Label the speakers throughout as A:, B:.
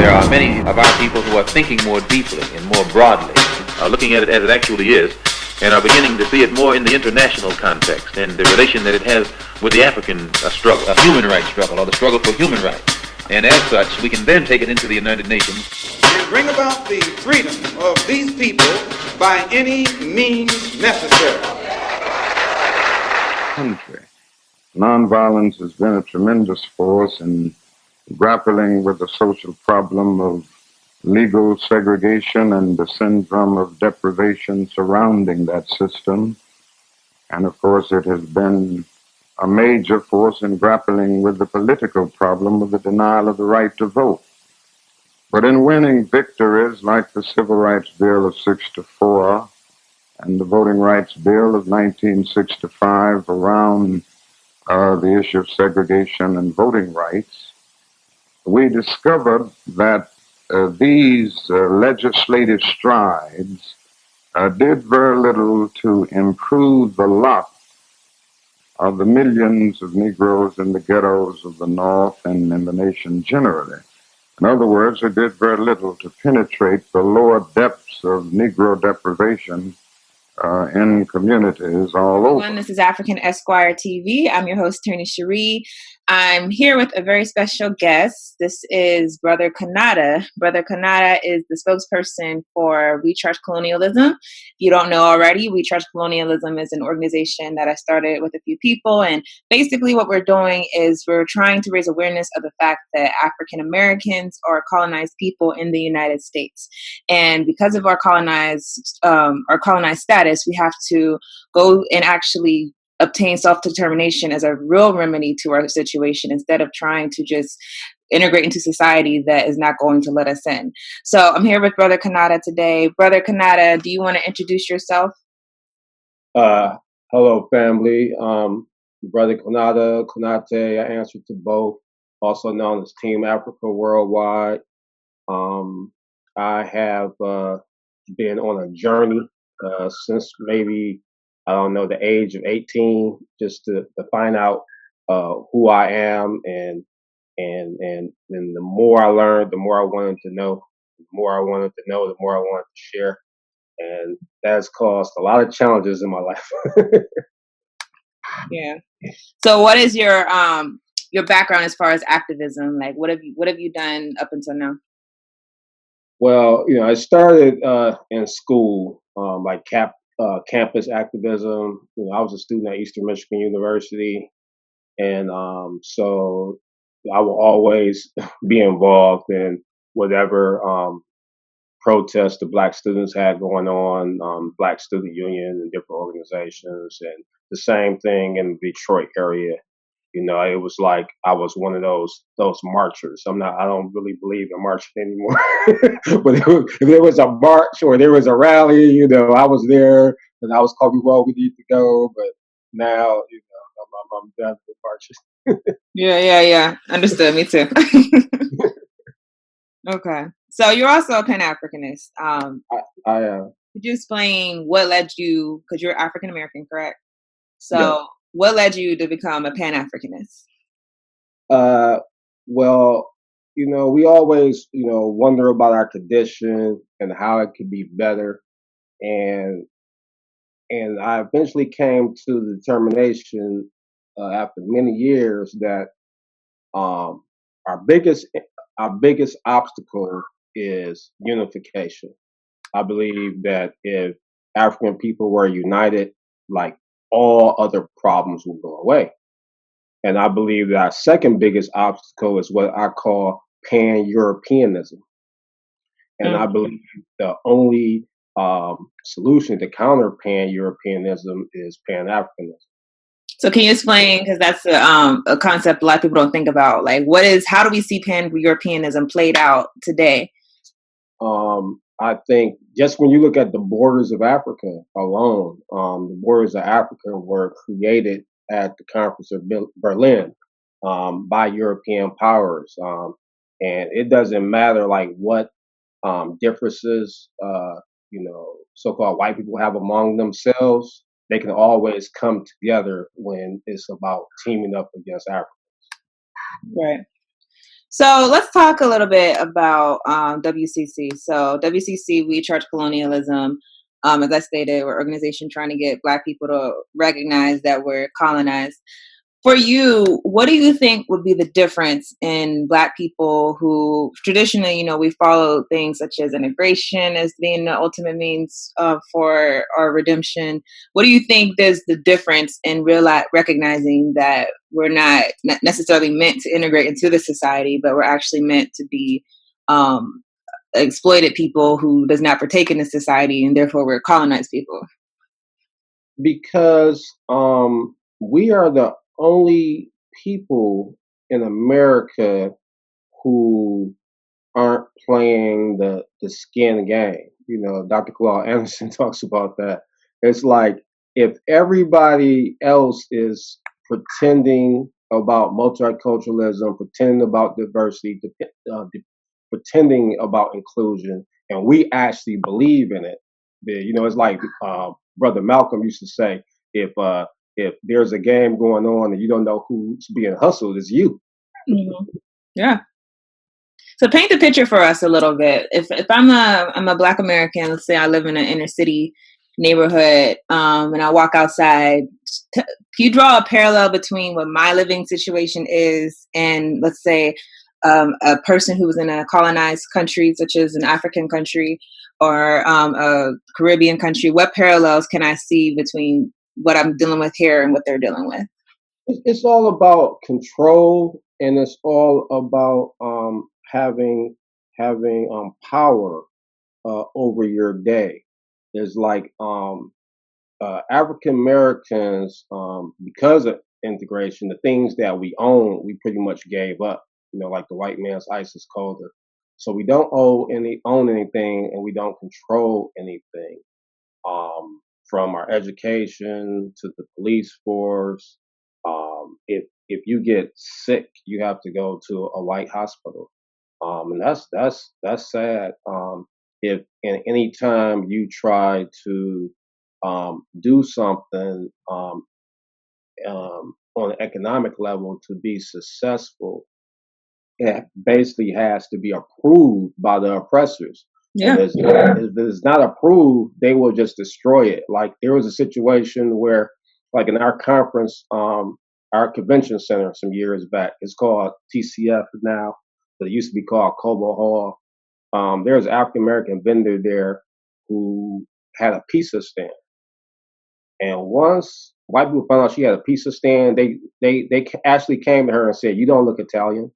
A: there are many of our people who are thinking more deeply and more broadly, looking at it as it actually is, and are beginning to see it more in the international context and the relation that it has with the African struggle, a human rights struggle, or the struggle for human rights. And as such, we can then take it into the United Nations.
B: And bring about the freedom of these people by any means necessary.
C: Country. Nonviolence has been a tremendous force in grappling with the social problem of legal segregation and the syndrome of deprivation surrounding that system. And of course, it has been a major force in grappling with the political problem of the denial of the right to vote. But in winning victories like the Civil Rights Bill of '64 and the Voting Rights Bill of 1965 around the issue of segregation and voting rights, we discovered that these legislative strides did very little to improve the lot of the millions of Negroes in the ghettos of the North and in the nation generally. In other words, it did very little to penetrate the lower depths of Negro deprivation in communities all over.
D: This is African Esquire TV. I'm your host, Tony Cherie. I'm here with a very special guest. This is Brother Konata. Brother Konata is the spokesperson for WeChargeColonialism. If you don't know already, WeChargeColonialism is an organization that I started with a few people. And basically what we're doing is we're trying to raise awareness of the fact that African Americans are colonized people in the United States. And because of our colonized status, we have to go and actually obtain self-determination as a real remedy to our situation instead of trying to just integrate into society that is not going to let us in. So I'm here with Brother Konata today. Brother Konata, do you want to introduce yourself?
E: Hello, family. Brother Konata, Konate, I answer to both, also known as Team Africa Worldwide. I have been on a journey since maybe, I don't know, the age of 18, just to find out who I am, and the more I learned, the more I wanted to know. The more I wanted to know, the more I wanted to share, and that's caused a lot of challenges in my life.
D: Yeah. So, what is your background as far as activism? Like, what have you done up until now?
E: Well, I started in school, like campus activism. I was a student at Eastern Michigan University, and so I will always be involved in whatever protests the Black students had going on, Black Student Union and different organizations, and the same thing in the Detroit area. It was like I was one of those marchers. I don't really believe in marching anymore. But if there was a march or there was a rally, I was there and I was calling, well, we need to go. But now, I'm done with marches.
D: Yeah. Understood. Me too. Okay. So you're also a Pan-Africanist.
E: I am.
D: Could you explain what led you, because you're African American, correct? So.
E: Yeah.
D: What led you to become a Pan-Africanist?
E: Well, we always, wonder about our condition and how it could be better. And I eventually came to the determination after many years that our biggest obstacle is unification. I believe that if African people were united, like, all other problems will go away. And I believe that our second biggest obstacle is what I call Pan-Europeanism. And I believe the only solution to counter Pan-Europeanism is Pan-Africanism.
D: So can you explain, because that's a concept a lot of people don't think about, like how do we see Pan-Europeanism played out today?
E: I think just when you look at the borders of Africa alone, the borders of Africa were created at the Conference of Berlin by European powers. And it doesn't matter like what differences, so-called white people have among themselves. They can always come together when it's about teaming up against Africans.
D: Right. So let's talk a little bit about WCC. So WCC, We Charge Colonialism. As I stated, we're an organization trying to get Black people to recognize that we're colonized. For you, what do you think would be the difference in Black people who traditionally, we follow things such as integration as being the ultimate means for our redemption? What do you think is the difference in recognizing that we're not necessarily meant to integrate into the society, but we're actually meant to be um, exploited people who does not partake in the society, and therefore we're colonized people?
E: Because we are the only people in America who aren't playing the skin game. Dr. Claude Anderson talks about that. It's like if everybody else is pretending about multiculturalism, pretending about diversity, pretending about inclusion, and we actually believe in it, it's like Brother Malcolm used to say, if there's a game going on and you don't know who's being hustled, it's you.
D: Mhm. Yeah. So paint the picture for us a little bit. If I'm a Black American, let's say I live in an inner city neighborhood, and I walk outside. Can you draw a parallel between what my living situation is and, let's say, a person who was in a colonized country, such as an African country or a Caribbean country? What parallels can I see between what I'm dealing with here and what they're dealing with?
E: It's all about control, and it's all about having power over your day. It's like African Americans, because of integration, the things that we own, we pretty much gave up. Like the white man's ISIS culture. So we don't own anything, and we don't control anything. From our education to the police force. If you get sick, you have to go to a white hospital, and that's sad. If and any time you try to do something on an economic level to be successful, it basically has to be approved by the oppressors.
D: Yeah.
E: And if it's not approved, they will just destroy it. Like there was a situation where, like in our conference, our convention center some years back, it's called TCF now, but it used to be called Cobo Hall. There was an African American vendor there who had a pizza stand, and once white people found out she had a pizza stand, they actually came to her and said, "You don't look Italian."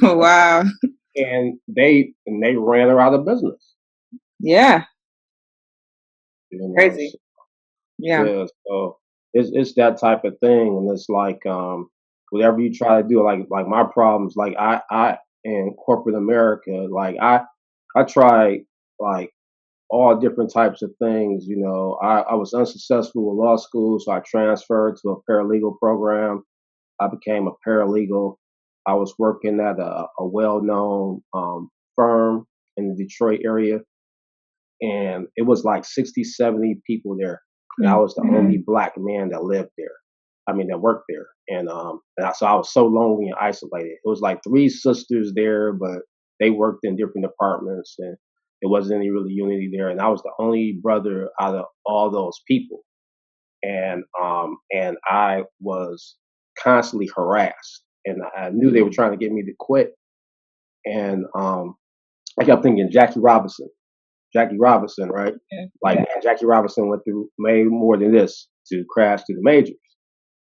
D: Wow.
E: And they ran her out of business.
D: Yeah.
E: So,
D: Crazy. Yeah.
E: yeah, so it's that type of thing, and it's like whatever you try to do, like my problems, like I in corporate America, like I tried like all different types of things. I was unsuccessful with law school, so I transferred to a paralegal program. I became a paralegal. I was working at a well-known firm in the Detroit area, and it was like 60, 70 people there. And I was the only Black man that lived there. I mean, that worked there. So I was so lonely and isolated. It was like three sisters there, but they worked in different departments, and it wasn't any really unity there. And I was the only brother out of all those people. And I was constantly harassed, and I knew they were trying to get me to quit. And I kept thinking Jackie Robinson, right?
D: Yeah.
E: Like, man, Jackie Robinson went through made more than this to crash through the majors.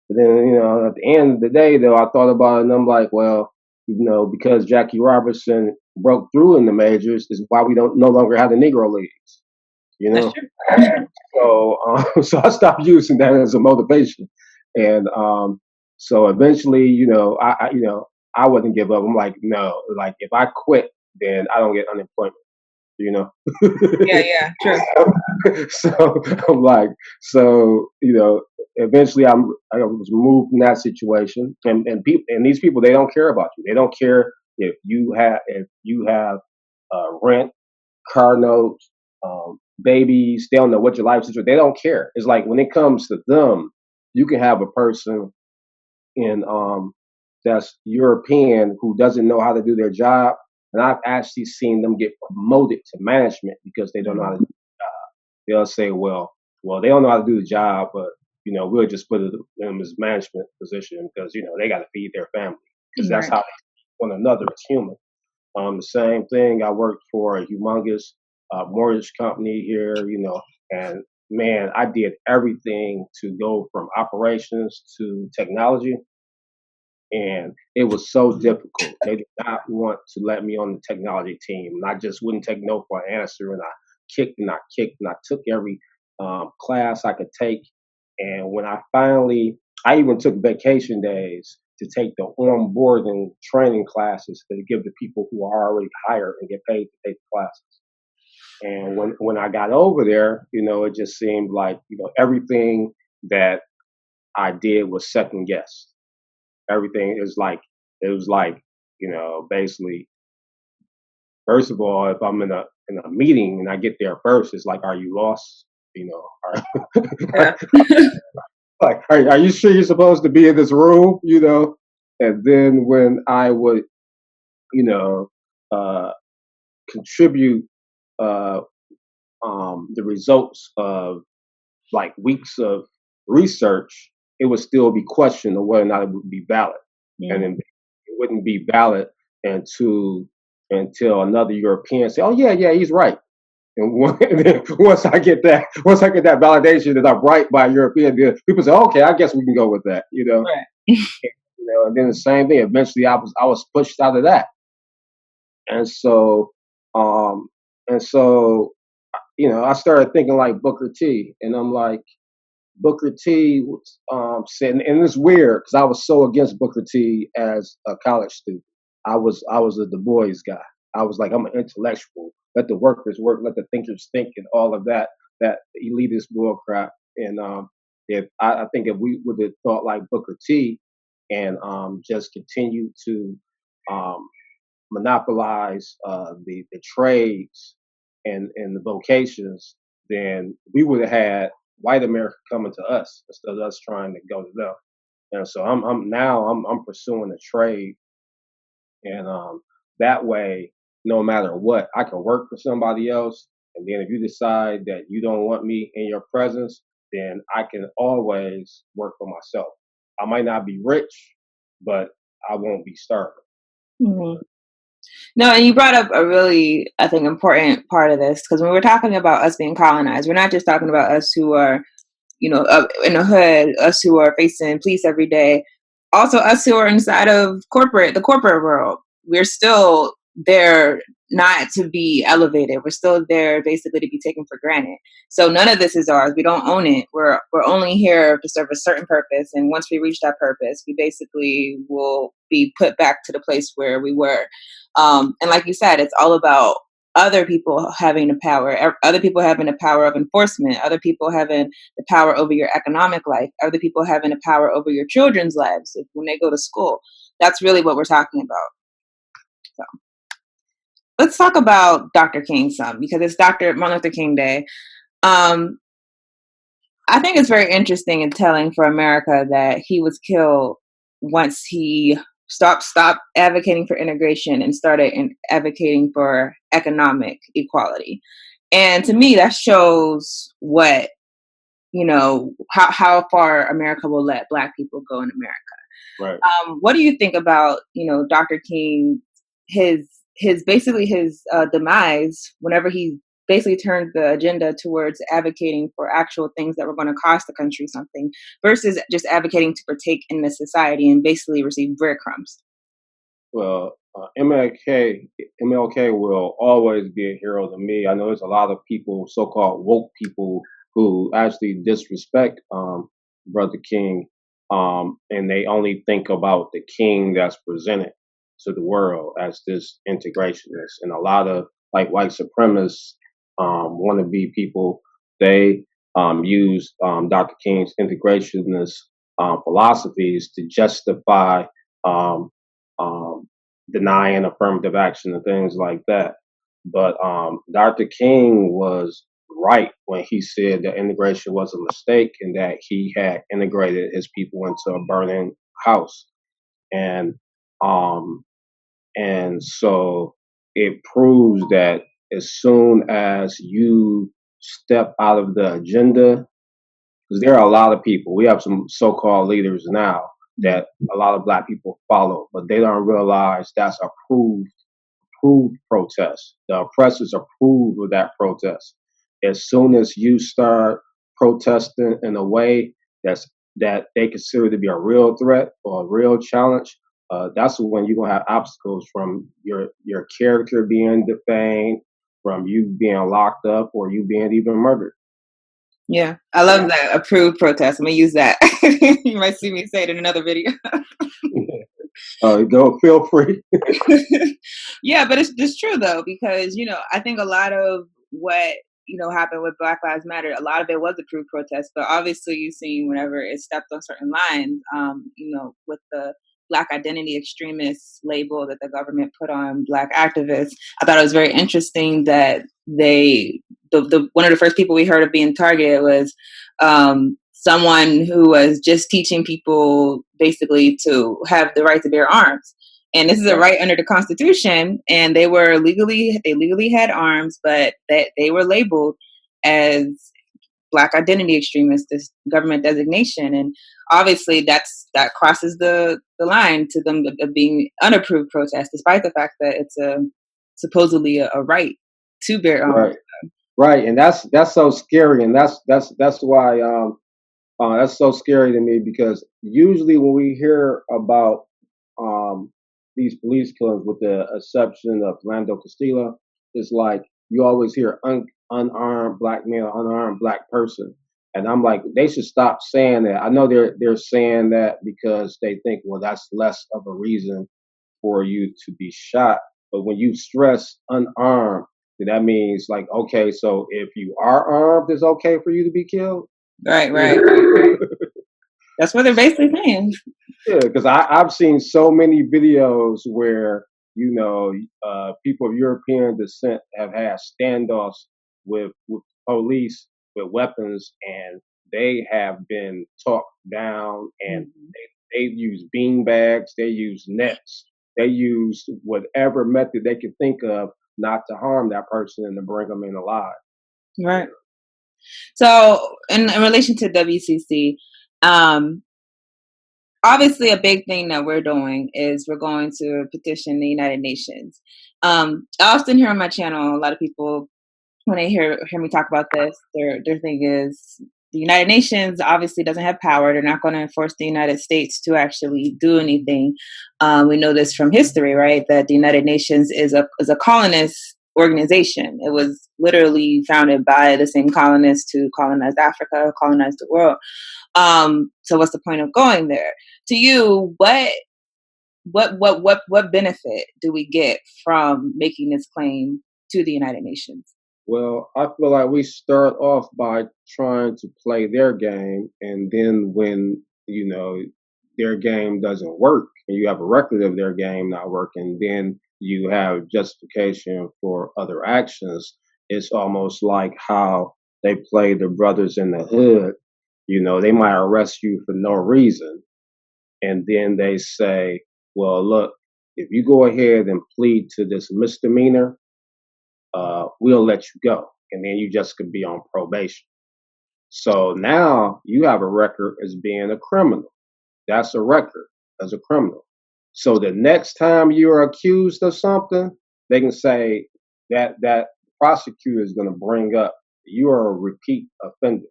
E: But then, at the end of the day, though, I thought about it, and I'm like, well, because Jackie Robinson broke through in the majors is why we don't no longer have the Negro Leagues.
D: That's true.
E: So, so I stopped using that as a motivation, and so eventually, I wouldn't give up. I'm like, no, like if I quit, then I don't get unemployment.
D: Yeah, yeah, true.
E: So I'm like, eventually I was removed from that situation, and people and these people, they don't care about you. They don't care if you have rent, car notes, babies. They don't know what your life situation. They don't care. It's like when it comes to them, you can have a person in that's European who doesn't know how to do their job, and I've actually seen them get promoted to management because they don't know how to do the job. They'll say, well, they don't know how to do the job, but we'll just put them as management position because they got to feed their family because that's
D: Right.
E: how they see one another as human. The same thing. I worked for a humongous mortgage company here, and man, I did everything to go from operations to technology, and it was so difficult. They did not want to let me on the technology team, and I just wouldn't take no for an answer. And I kicked and I kicked and I took every class I could take. And when I even took vacation days to take the onboarding training classes to give the people who are already hired and get paid to take the classes. And when I got over there, it just seemed like everything that I did was second guessed. Everything is like it was like basically, first of all, if I'm in a meeting and I get there first, it's like, are you lost?
D: Yeah.
E: Like, are you sure you're supposed to be in this room? And then when I would you know uh, contribute uh, the results of like weeks of research, it would still be questioned of whether or not it would be valid, and then it wouldn't be valid until another European say, "Oh yeah, he's right." And then once I get that validation that I'm right by a European, then people say, "Okay, I guess we can go with that."
D: Right.
E: And then the same thing. Eventually, I was pushed out of that, and so um, and so I started thinking like Booker T, and I'm like, Booker T said, and it's weird because I was so against Booker T as a college student. I was a Du Bois guy. I was like, I'm an intellectual. Let the workers work. Let the thinkers think, and all of that elitist bull crap. And if I think if we would have thought like Booker T and just continue to um, monopolize the trades and the vocations, then we would have had white America coming to us instead of us trying to go to them. And so I'm pursuing a trade, and that way, no matter what, I can work for somebody else. And then if you decide that you don't want me in your presence, then I can always work for myself. I might not be rich, but I won't be starving.
D: Mhm. No, and you brought up a really, I think, important part of this because when we're talking about us being colonized, we're not just talking about us who are, in the hood, us who are facing police every day, also us who are inside of the corporate world. We're still there not to be elevated. We're still there basically to be taken for granted. So none of this is ours. We don't own it. We're only here to serve a certain purpose. And once we reach that purpose, we basically will be put back to the place where we were. And like you said, it's all about other people having the power, other people having the power of enforcement, other people having the power over your economic life, other people having the power over your children's lives when they go to school. That's really what we're talking about. So let's talk about Dr. King some because it's Dr. Martin Luther King Day. Um, I think it's very interesting and telling for America that he was killed once he stopped advocating for integration and started advocating for economic equality. And to me, that shows what how far America will let Black people go in America.
E: Right.
D: What do you think about Dr. King, his basically his demise whenever he basically turned the agenda towards advocating for actual things that were going to cost the country something versus just advocating to partake in the society and basically receive breadcrumbs?
E: Well, MLK will always be a hero to me. I know there's a lot of people, so-called woke people, who actually disrespect Brother King, and they only think about the king that's presented to the world as this integrationist. And a lot of like white supremacists, wannabe people, they use Dr. King's integrationist philosophies to justify um, um, denying affirmative action and things like that. But Dr. King was right when he said that integration was a mistake and that he had integrated his people into a burning house. And and so it proves that as soon as you step out of the agenda, because there are a lot of people, we have some so-called leaders now that a lot of black people follow, but they don't realize that's approved protest. The oppressors approve of that protest. As soon as you start protesting in a way that they consider to be a real threat or a real challenge, that's when you're gonna have obstacles from your character being defamed, from you being locked up, or you being even murdered.
D: Yeah, I love that approved protest. I'm gonna use that. You might see me say it in another video.
E: Go, feel free.
D: Yeah, but it's true though, because I think a lot of what happened with Black Lives Matter, a lot of it was approved protest, but obviously you've seen whenever it stepped on certain lines, with the Black identity extremist label that the government put on Black activists. I thought it was very interesting that the one of the first people we heard of being targeted was someone who was just teaching people basically to have the right to bear arms. And this is a right under the Constitution, and they legally had arms, but that they were labeled as Black identity extremists, this government designation, and obviously that crosses the line to them of being unapproved protest, despite the fact that it's supposedly a right to bear arms.
E: Right, and that's so scary, and that's why that's so scary to me, because usually when we hear about these police killings, with the exception of Philando Castillo, it's like you always hear unarmed black male, unarmed black person, and I'm like, they should stop saying that. I know they're saying that because they think, well, that's less of a reason for you to be shot. But when you stress unarmed, then that means, like, okay, so if you are armed, it's okay for you to be killed.
D: Right. That's what they're basically saying.
E: Yeah, because I've seen so many videos where people of European descent have had standoffs with police with weapons, and they have been talked down, and they use bean bags, they use nets, they use whatever method they could think of not to harm that person and to bring them in alive.
D: Right. So in relation to WCC, obviously a big thing that we're doing is we're going to petition the United Nations. I often hear on my channel, a lot of people, when they hear me talk about this, their thing is the United Nations obviously doesn't have power. They're not going to force the United States to actually do anything. We know this from history, right? That the United Nations is a colonist organization. It was literally founded by the same colonists who colonized Africa, colonized the world. So what's the point of going there? To you, what benefit do we get from making this claim to the United Nations?
E: Well, I feel like we start off by trying to play their game, and then when their game doesn't work, and you have a record of their game not working, then you have justification for other actions. It's almost like how they play the brothers in the hood. They might arrest you for no reason, and then they say, well, look, if you go ahead and plead to this misdemeanor, we'll let you go. And then you just could be on probation. So now you have a record as being a criminal. That's a record as a criminal. So the next time you're accused of something, they can say that prosecutor is going to bring up, you are a repeat offender.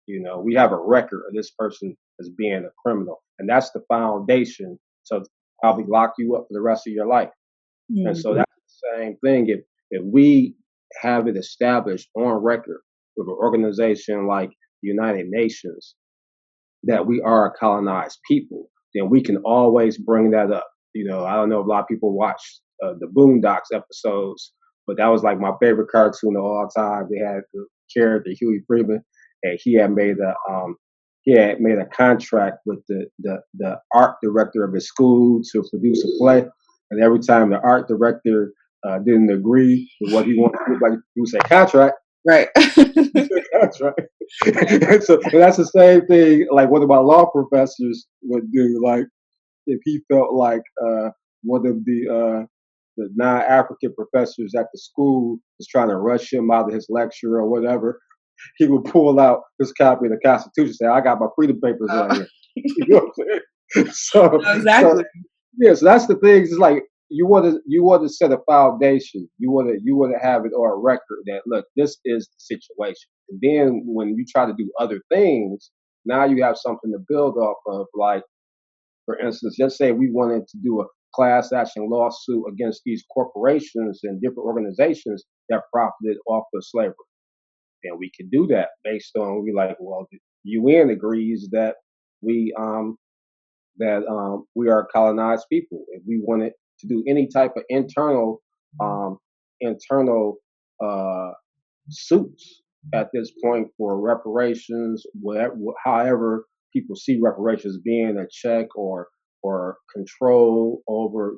E: We have a record of this person as being a criminal. And that's the foundation to probably lock you up for the rest of your life. Mm-hmm. And so that's the same thing. If we have it established on record with an organization like the United Nations that we are a colonized people, then we can always bring that up. I don't know if a lot of people watch the Boondocks episodes, but that was like my favorite cartoon of all time. They had the character Huey Freeman, and he had made a contract with the art director of his school to produce a play, and every time the art director didn't agree with what he wanted to do, like he would say contract.
D: Right.
E: Contract. So that's the same thing like one of my law professors would do. Like, if he felt like one of the non-African professors at the school was trying to rush him out of his lecture or whatever, he would pull out his copy of the Constitution and say, I got my freedom papers right here. You know what I'm saying? So,
D: Exactly.
E: yeah, so that's the thing. It's like you want to set a foundation. You want to have it on a record that, look, this is the situation. And then when you try to do other things, now you have something to build off of. Like, for instance, just say we wanted to do a class action lawsuit against these corporations and different organizations that profited off of slavery. And we can do that based on, well, the UN agrees that we we are colonized people. If we wanted to do any type of internal suits at this point for reparations, whatever, however people see reparations being a check or control over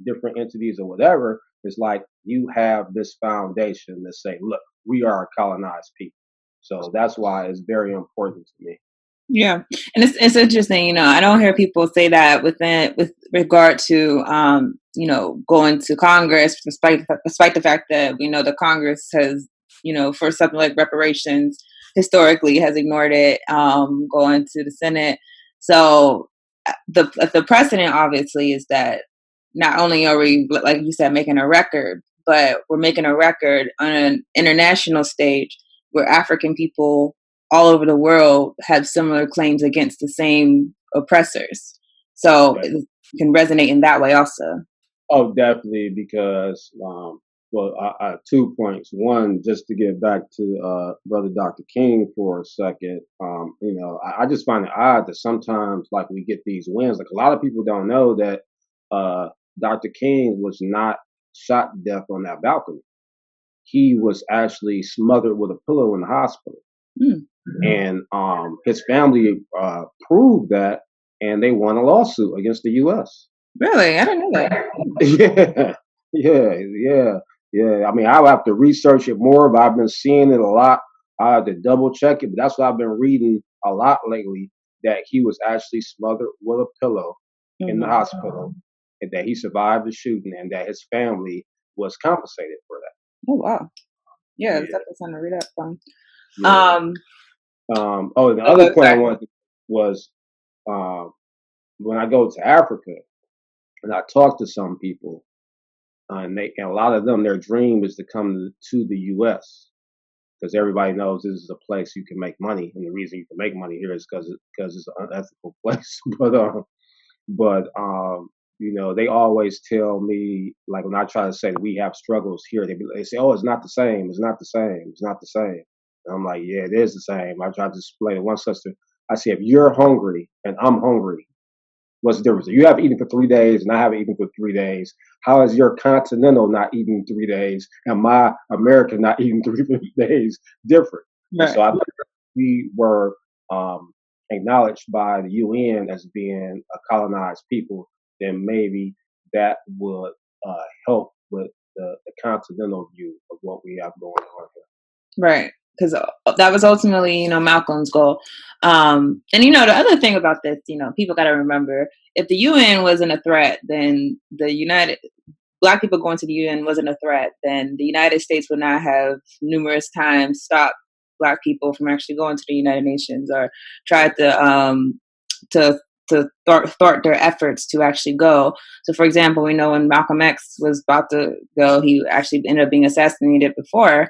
E: different entities or whatever, it's like you have this foundation to say, look, we are colonized people. So that's why it's very important to me.
D: Yeah, and it's interesting. I don't hear people say that with regard to going to Congress, despite the fact that we know the Congress has for something like reparations historically has ignored it, going to the Senate. So the precedent obviously is that not only are we, like you said, making a record, but we're making a record on an international stage where African people all over the world have similar claims against the same oppressors. So
E: Right.
D: it can resonate in that way also.
E: Oh, definitely, because I 2 points. One, just to get back to Brother Dr. King for a second. I just find it odd that sometimes, like, we get these wins. Like, a lot of people don't know that Dr. King was not shot to death on that balcony. He was actually smothered with a pillow in the hospital.
D: Mm.
E: And his family proved that, and they won a lawsuit against the U.S.
D: Really? I didn't know that.
E: Yeah. I mean, I would have to research it more, but I've been seeing it a lot. I have to double check it, but that's what I've been reading a lot lately, that he was actually smothered with a pillow in the hospital, and that he survived the shooting, and that his family was compensated for that.
D: Oh, wow. Yeah, that's something to read up on.
E: Yeah. The other point I wanted was when I go to Africa and I talk to some people, and a lot of them, their dream is to come to the U.S. because everybody knows this is a place you can make money, and the reason you can make money here is because it's an unethical place. But they always tell me, like, when I try to say that we have struggles here, they say, "Oh, it's not the same. It's not the same. It's not the same." And I'm like, "Yeah, it is the same." I tried to explain to one sister. I said, "If you're hungry and I'm hungry, what's the difference? You haven't eaten for 3 days and I haven't eaten for 3 days. How is your continental not eating 3 days and my American not eating 3 days different?"
D: Right.
E: So I think we were acknowledged by the UN as being a colonized people, then maybe that would help with the continental view of what we have going on here.
D: Right. Because that was ultimately, Malcolm's goal. And, the other thing about this, people got to remember, if the UN wasn't a threat, then Black people going to the UN wasn't a threat, then the United States would not have numerous times stopped Black people from actually going to the United Nations or tried to thwart their efforts to actually go. So, for example, we know when Malcolm X was about to go, he actually ended up being assassinated before.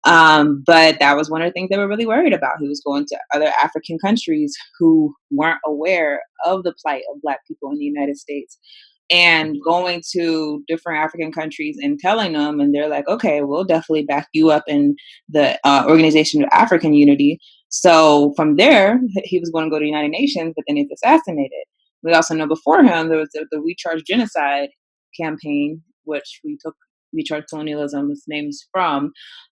D: But that was one of the things they were really worried about. He was going to other African countries who weren't aware of the plight of Black people in the United States, and going to different African countries and telling them, and they're like, okay, we'll definitely back you up in the Organization of African Unity. So from there, he was going to go to the United Nations, but then he's assassinated. We also know before him, there was the We Charge Genocide campaign, which we took WeChargeColonialism's names from.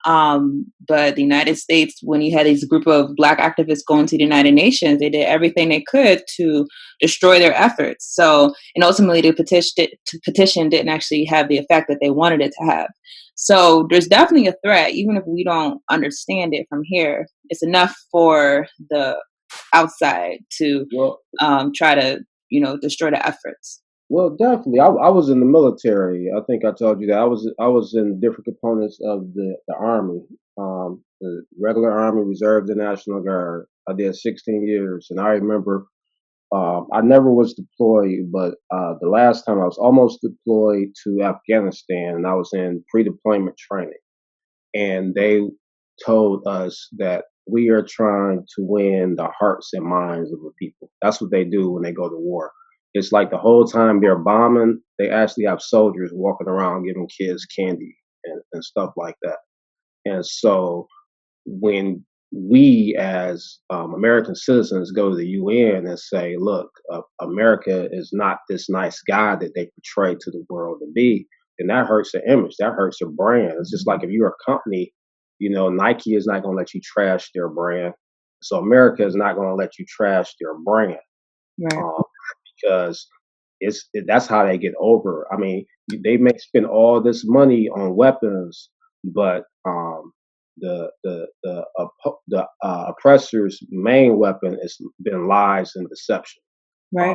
D: But the United States, when you had this group of Black activists going to the United Nations, they did everything they could to destroy their efforts. So, and ultimately the petition didn't actually have the effect that they wanted it to have. So there's definitely a threat, even if we don't understand it from here. It's enough for the outside to try to destroy the efforts?
E: Well, definitely. I was in the military. I think I told you that I was in different components of the army, the regular army, reserve, the National Guard. I did 16 years, and I remember I never was deployed, but the last time I was almost deployed to Afghanistan, and I was in pre-deployment training, and they told us that we are trying to win the hearts and minds of the people. That's what they do when they go to war. It's like the whole time they're bombing, they actually have soldiers walking around giving kids candy and stuff like that. And so when we as American citizens go to the UN and say, look, America is not this nice guy that they portray to the world to be, then that hurts their image. That hurts their brand. It's just like if you're a company, Nike is not going to let you trash their brand. So America is not going to let you trash their brand.
D: Right.
E: Because that's how they get over. I mean, they may spend all this money on weapons, but the oppressor's main weapon has been lies and deception.
D: Right.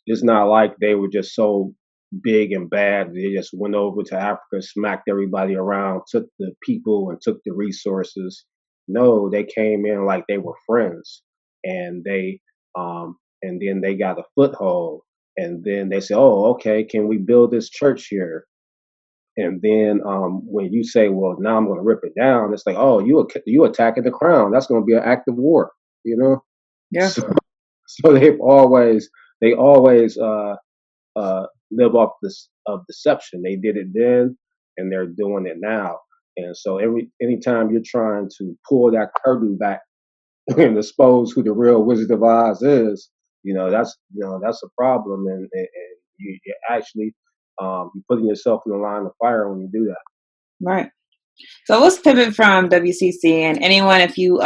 E: It's not like they were just so big and bad. They just went over to Africa, smacked everybody around, took the people and took the resources. No, they came in like they were friends, and and then they got a foothold, and then they say, "Oh, okay, can we build this church here?" And then when you say, "Well, now I'm going to rip it down," it's like, "Oh, you attacking the crown? That's going to be an act of war," you know.
D: Yeah.
E: So they always live off this of deception. They did it then, and they're doing it now. And so anytime you're trying to pull that curtain back and expose who the real Wizard of Oz is, that's a problem, and you're actually you're putting yourself in the line of fire when you do that.
D: Right. So let's pivot from WCC, and anyone, if you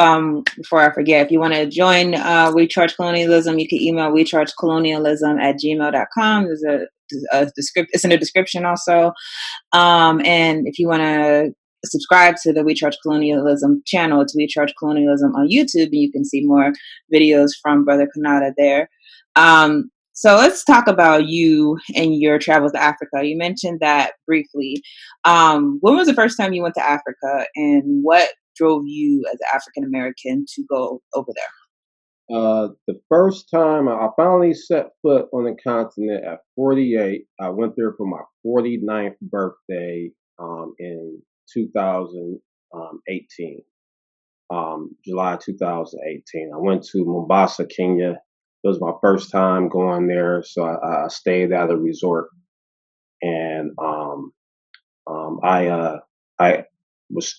D: before I forget, if you want to join We Charge Colonialism, you can email WeChargeColonialism@gmail.com. There's a description. It's in the description also. And if you want to subscribe to the We Charge Colonialism channel, it's We Charge Colonialism on YouTube, and you can see more videos from Brother Konata there. So let's talk about you and your travels to Africa. You mentioned that briefly. When was the first time you went to Africa, and what drove you as an African American to go over there?
E: The first time I finally set foot on the continent at 48, I went there for my 49th birthday in 2018, July 2018. I went to Mombasa, Kenya. It was my first time going there, so I stayed at a resort, and I was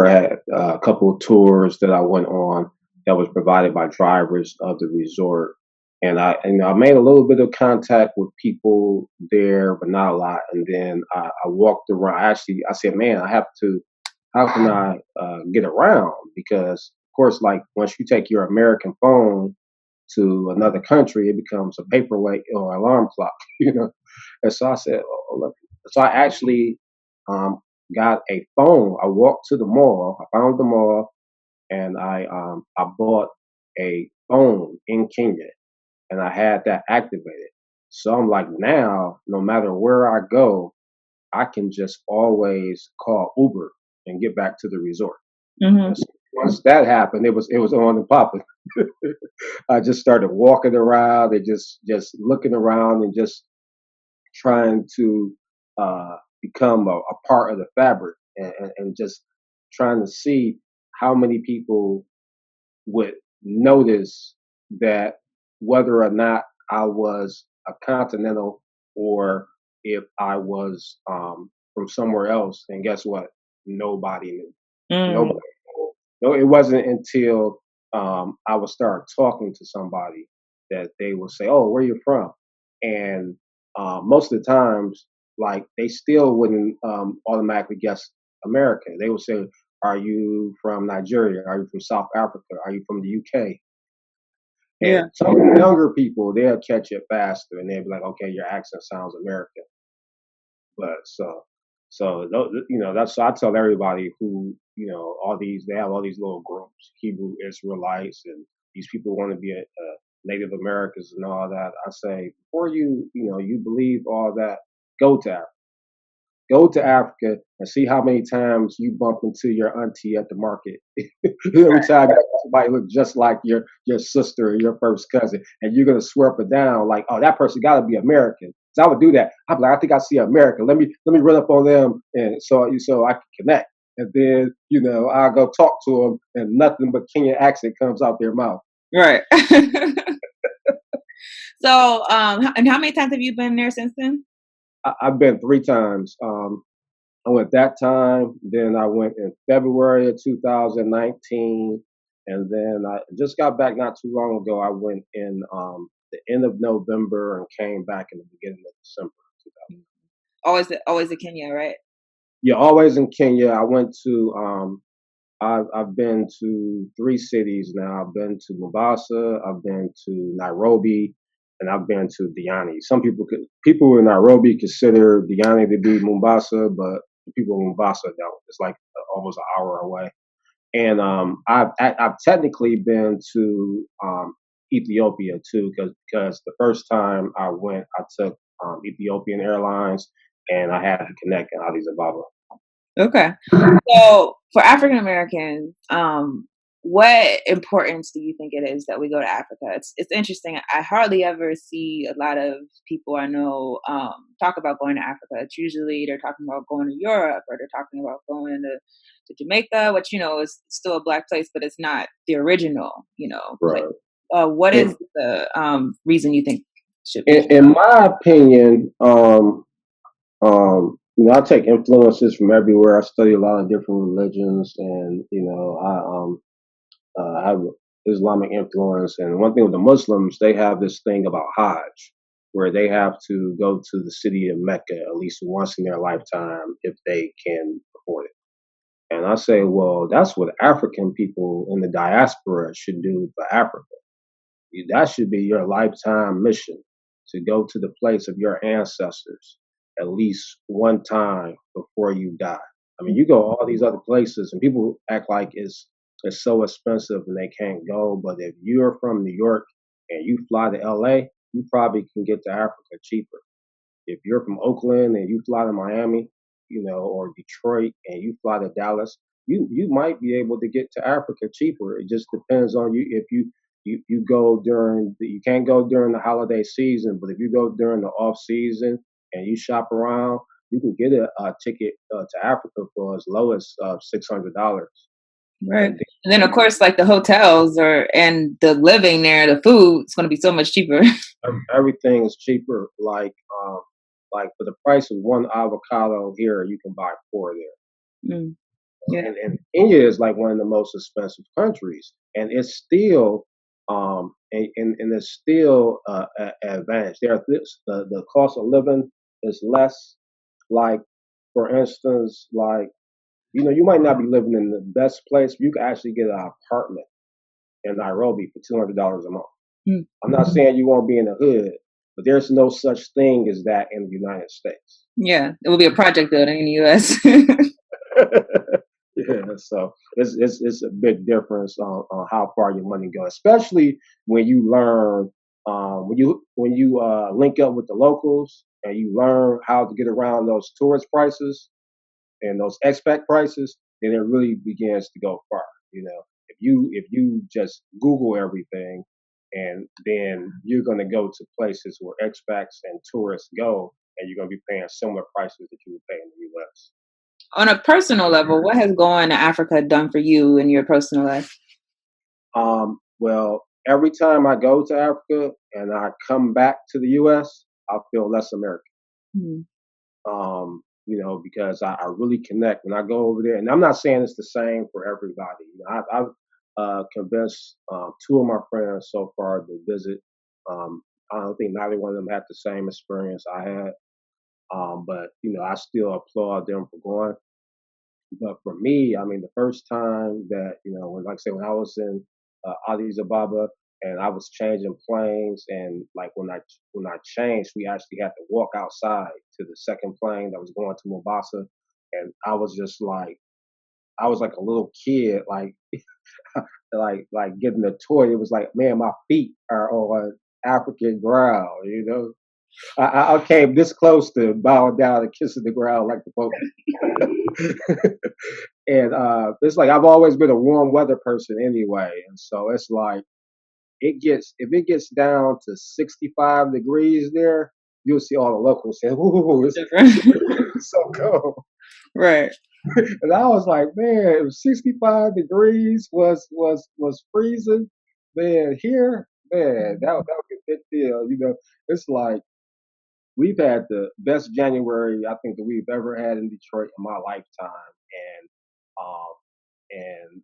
E: had a couple of tours that I went on that was provided by drivers of the resort, and I made a little bit of contact with people there, but not a lot. And then I walked around. Actually, I said, "Man, how can I get around?" Because of course, like once you take your American phone to another country, it becomes a paperweight or alarm clock, And so I said, oh, look. So I actually um, got a phone. I walked to the mall. I found the mall, and I bought a phone in Kenya, and I had that activated. So I'm like, now, no matter where I go, I can just always call Uber and get back to the resort.
D: Mm-hmm.
E: So once that happened, it was on and popping. I just started walking around and just looking around and just trying to become a part of the fabric, and just trying to see how many people would notice that whether or not I was a continental or if I was from somewhere else. And guess what? Nobody knew. Nobody. No, it wasn't until I would start talking to somebody that they would say, "Oh, where you from?" And most of the times, like they still wouldn't automatically guess America. They would say, "Are you from Nigeria? Are you from South Africa? Are you from the UK?"
D: Yeah.
E: And some of the younger people, they'll catch it faster, and they'll be like, "Okay, your accent sounds American." But that's so I tell everybody who all these they have all these little groups, Hebrew Israelites, and these people want to be Native Americans and all that. I say, before you believe all that, go to Africa. Go to Africa and see how many times you bump into your auntie at the market. Every time somebody looks just like your sister or your first cousin, and you're gonna swear up and down like, oh, that person got to be American. So I would do that. I'm like, I think I see American. Let me run up on them, and so I can connect. And then I go talk to them, and nothing but Kenyan accent comes out their mouth.
D: Right. So, and how many times have you been there since then?
E: I've been 3 times. I went that time, then I went in February of 2019, and then I just got back not too long ago. I went in the end of November and came back in the beginning of December.
D: Always in Kenya, right?
E: Yeah, always in Kenya. I went to I've been to 3 cities now. I've been to Mombasa, I've been to Nairobi, and I've been to Diani. Some people in Nairobi consider Diani to be Mombasa, but the people in Mombasa don't. It's like almost an hour away. And I've technically been to Ethiopia too, because the first time I went, I took Ethiopian Airlines, and I had to connect in Addis Ababa.
D: Okay. So for African Americans, what importance do you think it is that we go to Africa? It's interesting. I hardly ever see a lot of people I know talk about going to Africa. It's usually they're talking about going to Europe, or they're talking about going to Jamaica, which is still a black place, but it's not the original.
E: Right.
D: What is the reason you think should be?
E: In my opinion, I take influences from everywhere. I study a lot of different religions, and I have Islamic influence. And one thing with the Muslims, they have this thing about Hajj, where they have to go to the city of Mecca at least once in their lifetime if they can afford it. And I say, well, that's what African people in the diaspora should do for Africa. That should be your lifetime mission, to go to the place of your ancestors at least one time before you die. I mean, you go all these other places, and people act like it's so expensive and they can't go. But if you're from New York and you fly to LA, you probably can get to Africa cheaper. If you're from Oakland and you fly to Miami, or Detroit and you fly to Dallas, you might be able to get to Africa cheaper. It just depends on you. If you go you can't go during the holiday season, but if you go during the off season and you shop around, you can get a ticket to Africa for as low as $600.
D: Right. And then of course, like the hotels and the living there, the food is going to be so much cheaper.
E: Everything is cheaper. Like for the price of one avocado here, you can buy 4 there.
D: Mm. Yeah.
E: And Kenya is like one of the most expensive countries, and it's still and it's still an advantage. The cost of living is less. Like for instance, you might not be living in the best place, but you can actually get an apartment in Nairobi for $200 a month.
D: Mm.
E: I'm not saying you won't be in the hood, but there's no such thing as that in the United States.
D: Yeah, it will be a project building in the U.S.
E: Yeah, so it's a big difference on how far your money goes, especially when you learn when you link up with the locals and you learn how to get around those tourist prices and those expat prices. Then it really begins to go far. If you just Google everything, and then you're going to go to places where expats and tourists go, and you're going to be paying similar prices that you would pay in the U.S.
D: On a personal level, what has going to Africa done for you in your personal life?
E: Well, every time I go to Africa and I come back to the U.S., I feel less American.
D: Mm.
E: Because I really connect when I go over there. And I'm not saying it's the same for everybody. I've convinced 2 of my friends so far to visit. I don't think neither one of them had the same experience I had. But I still applaud them for going. But for me, I mean, the first time that when I was in Addis Ababa and I was changing planes, and like when I changed, we actually had to walk outside to the second plane that was going to Mombasa, and I was just like, I was like a little kid, like like getting a toy. It was like, man, my feet are on African ground. You know, I came this close to bowing down and kissing the ground like the Pope. And it's like I've always been a warm weather person anyway, and so it's like if it gets down to 65 degrees there, you'll see all the locals saying, "Ooh, it's so cold."
D: Right.
E: And I was like, man, it was 65 degrees was freezing. Man, here, man, that would be a big deal. You know, it's like we've had the best January I think that we've ever had in Detroit in my lifetime, um, and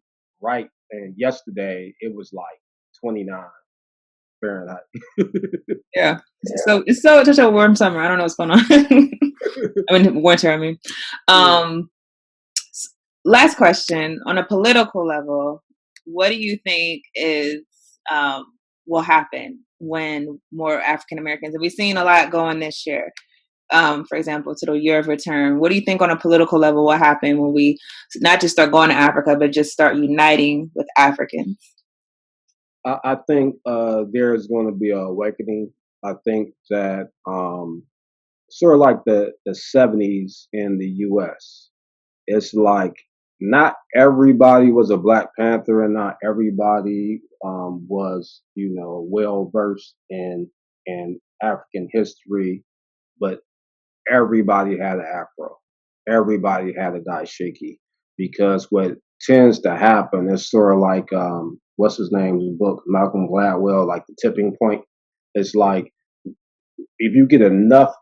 E: and yesterday it was like 29 Fahrenheit.
D: Yeah. It's so such a warm summer. I don't know what's going on. I mean winter. I mean, last question on a political level. What do you think is will happen when more African Americans? And we've seen a lot going this year. For example, to the year of return. What do you think on a political level will happen when we not just start going to Africa, but just start uniting with Africans?
E: I think there's going to be an awakening. I think that sort of like the 70s in the U.S. It's like not everybody was a Black Panther, and not everybody was, you know, well versed in African history, but everybody had an afro. Everybody had a dashiki, because what tends to happen is sort of like what's his name's book, Malcolm Gladwell, like the tipping point. It's like if you get enough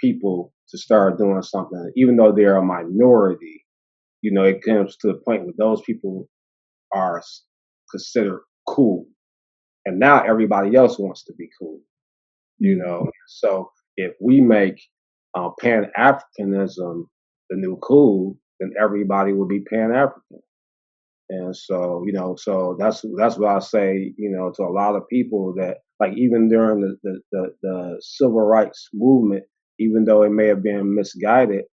E: people to start doing something, even though they're a minority, you know, it comes to the point where those people are considered cool, and now everybody else wants to be cool. You know, so if we make Pan-Africanism the new cool, then everybody will be Pan-African. And so, you know, so that's what I say, you know, to a lot of people that, like, even during the civil rights movement, even though it may have been misguided,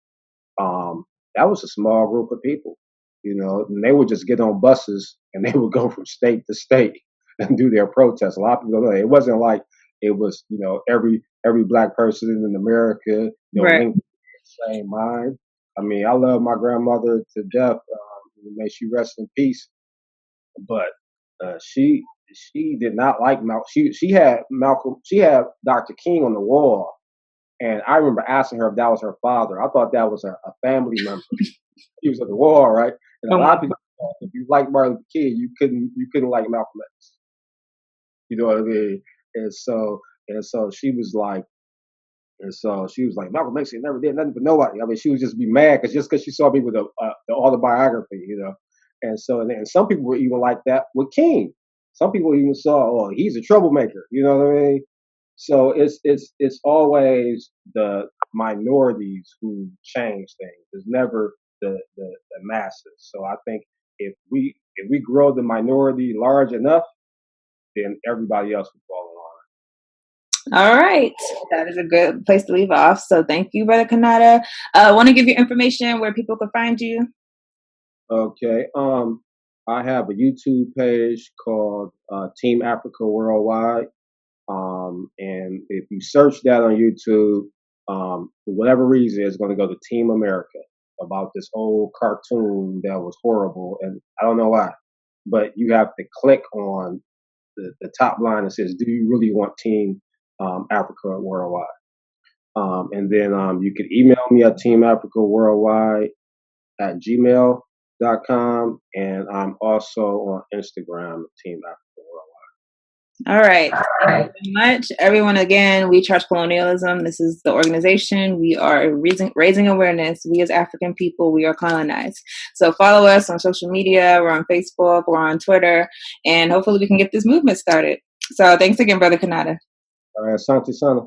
E: that was a small group of people, you know, and they would just get on buses and they would go from state to state and do their protests. A lot of people don't know. It wasn't like it was, you know, every Black person in America, you know,
D: Right.
E: linked to the same mind. I mean, I love my grandmother to death. May she rest in peace. But she did not like Malcolm. She had Malcolm. She had Dr. King on the wall, and I remember asking her if that was her father. I thought that was a family member. He was at the wall, right? And a lot of people thought if you like Martin Luther King, you couldn't like Malcolm X. You know what I mean? And so she was like. And so she was like, Malcolm X never did nothing for nobody. I mean, she would just be mad because she saw me with the autobiography, you know. And so, and some people were even like that with King. Some people even saw, oh, he's a troublemaker. You know what I mean? So it's always the minorities who change things. It's never the masses. So I think if we grow the minority large enough, then everybody else will follow.
D: All right. That is a good place to leave off. So thank you, Brother Konata. I want to give you information where people can find you.
E: Okay. I have a YouTube page called Team Africa Worldwide. And if you search that on YouTube, for whatever reason, it's going to go to Team America, about this old cartoon that was horrible. And I don't know why, but you have to click on the top line that says, do you really want Team Africa Worldwide? And then you can email me at teamafricaworldwide@gmail.com, and I'm also on Instagram at Team Africa Worldwide.
D: All right. Thank you so much. Everyone, again, We Charge Colonialism. This is the organization. We are raising awareness. We as African people, we are colonized. So follow us on social media. We're on Facebook. We're on Twitter. And hopefully we can get this movement started. So thanks again, Brother Konata.
E: All right, Asante Sana.